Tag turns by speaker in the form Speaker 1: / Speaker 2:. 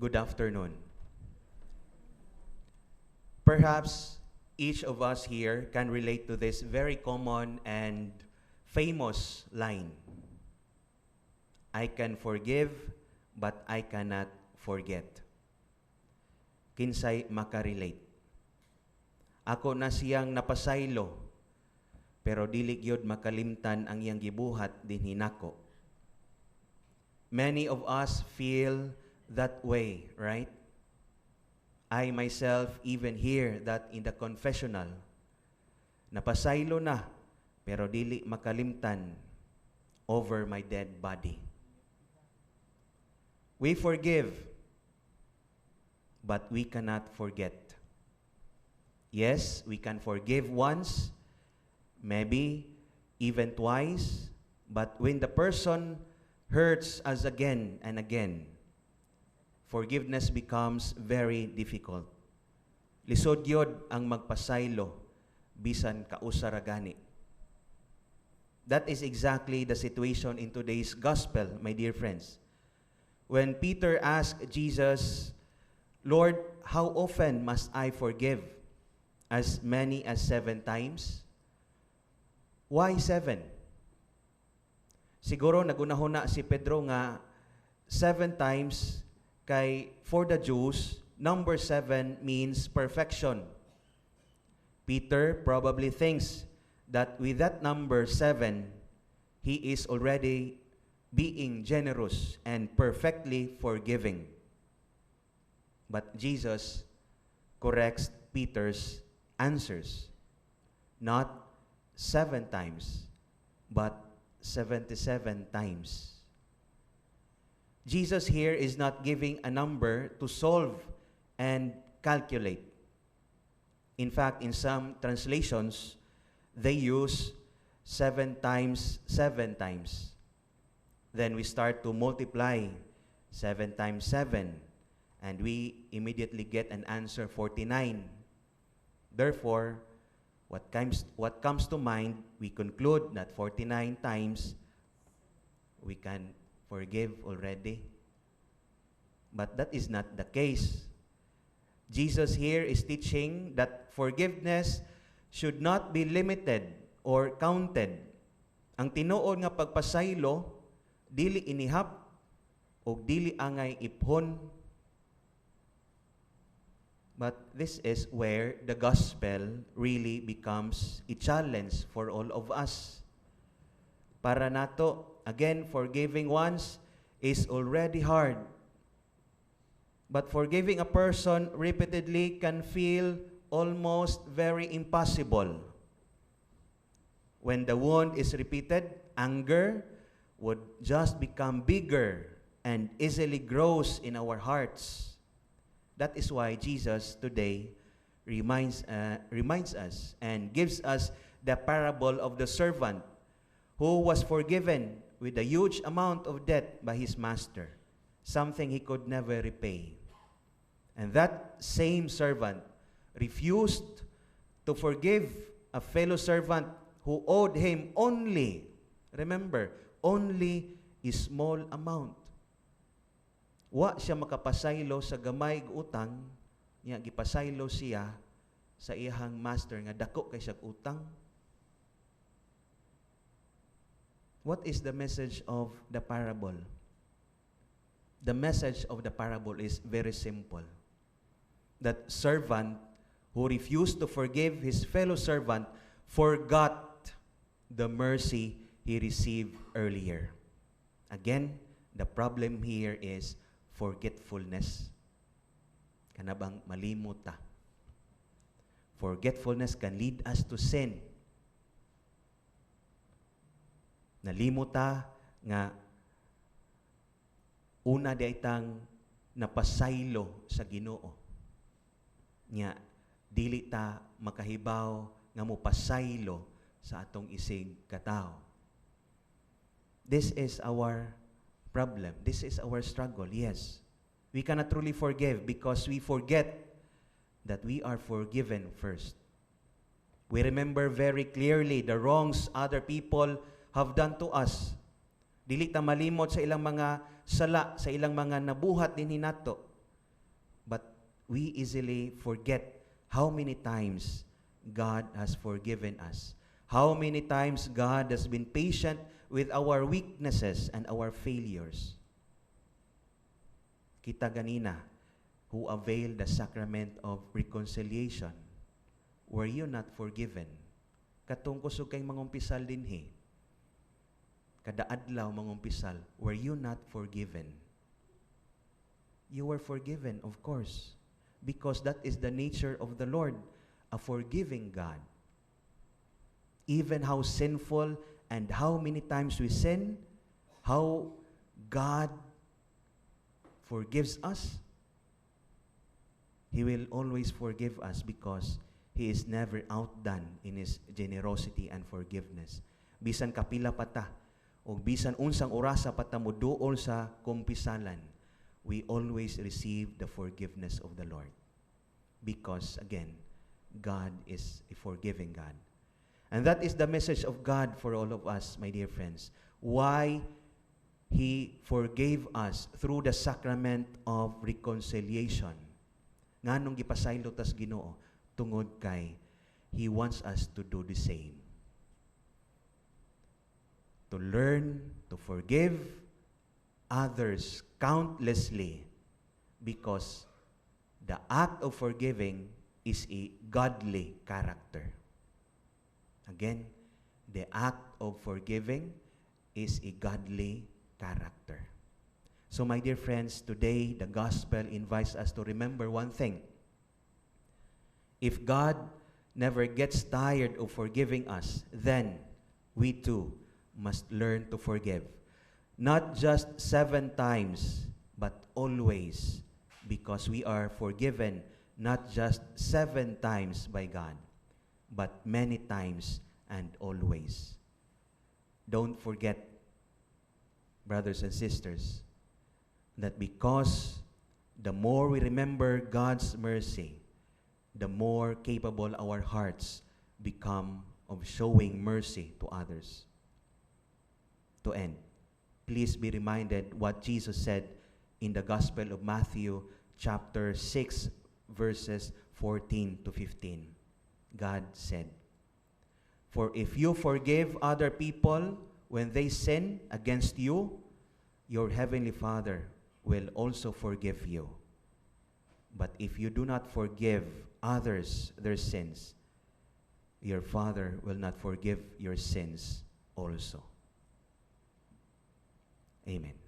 Speaker 1: Good afternoon. Perhaps each of us here can relate to this very common and famous line. I can forgive, but I cannot forget. Kinsay makarelate. Ako na siyang napasaylo, pero dili gyud makalimtan ang iyang gibuhat dinhi nako. Many of us feel that way, right? I myself even hear that in the confessional. Napasaylo na, pero dili makalimtan over my dead body. We forgive, but we cannot forget. Yes, we can forgive once, maybe even twice, but when the person hurts us again and again, forgiveness becomes very difficult. Lisod yod ang magpasaylo, bisan kausara gani. That is exactly the situation in today's gospel, my dear friends. When Peter asked Jesus, Lord, how often must I forgive? As many as 7 times? Why 7? Siguro nagunahuna si Pedro nga 7 times kay for the Jews, number 7 means perfection. Peter probably thinks that with that number 7, he is already being generous and perfectly forgiving. But Jesus corrects Peter's answers. Not 7 times, but 77 times. Jesus here is not giving a number to solve and calculate. In fact, in some translations, they use 7 times 7 times. Then we start to multiply 7 times 7, and we immediately get an answer 49. Therefore, what comes to mind, we conclude that 49 times we can forgive already. But that is not the case. Jesus here is teaching that forgiveness should not be limited or counted. Ang tinuod nga pagpasaylo, dili inihap o dili angay iphon. But this is where the gospel really becomes a challenge for all of us. Para nato, again, forgiving once is already hard. But forgiving a person repeatedly can feel almost very impossible. When the wound is repeated, anger would just become bigger and easily grows in our hearts. That is why Jesus today reminds us and gives us the parable of the servant who was forgiven with a huge amount of debt by his master, something he could never repay. And that same servant refused to forgive a fellow servant who owed him only, remember, only a small amount. Wa siya makapasaylo sa gamay ug utang, nya gipasaylo siya sa iyang master nga dako kay siyang utang. What is the message of the parable? The message of the parable is very simple. That servant who refused to forgive his fellow servant forgot the mercy he received earlier. Again, the problem here is forgetfulness. Kanabang malimot ta. Forgetfulness can lead us to sin. Nalimot ta nga una di itang napasaylo sa Ginoo. Nya dili ta makahibaw nga mopasaylo sa atong isig katao. This is our problem. This is our struggle, yes. We cannot truly forgive because we forget that we are forgiven first. We remember very clearly the wrongs other people have done to us. Dili ta malimot sa ilang mga sala, sa ilang mga nabuhat dinhi nato. we easily forget how many times God has forgiven us. How many times God has been patient with our weaknesses and our failures. Kita ganina, who availed the sacrament of reconciliation, were you not forgiven? Katong kusog kay mangumpisal dinhi. Kada adlaw mangumpisal, were you not forgiven? You were forgiven, of course, because that is the nature of the Lord, a forgiving God. Even how sinful and how many times we sin, how God forgives us, He will always forgive us because He is never outdone in His generosity and forgiveness. Bisan kapila pata, o bisan unsang orasa pata mo duol sa kumpisalan, we always receive the forgiveness of the Lord. Because, again, God is a forgiving God. And that is the message of God for all of us, my dear friends. Why He forgave us through the sacrament of reconciliation. Nganong gipasaylo tas Ginoo tungod kay He wants us to do the same. To learn to forgive others countlessly, because the act of forgiving is a godly character. Again, the act of forgiving is a godly character. So, my dear friends, today the gospel invites us to remember one thing. If God never gets tired of forgiving us, then we too must learn to forgive. Not just 7 times, but always, because we are forgiven not just 7 times by God, but many times and always. Don't forget, brothers and sisters, that because the more we remember God's mercy, the more capable our hearts become of showing mercy to others. To end, please be reminded what Jesus said in the Gospel of Matthew, chapter 6, verses 14 to 15. God said, "For if you forgive other people when they sin against you, your heavenly Father will also forgive you. But if you do not forgive others their sins, your Father will not forgive your sins also." Amen.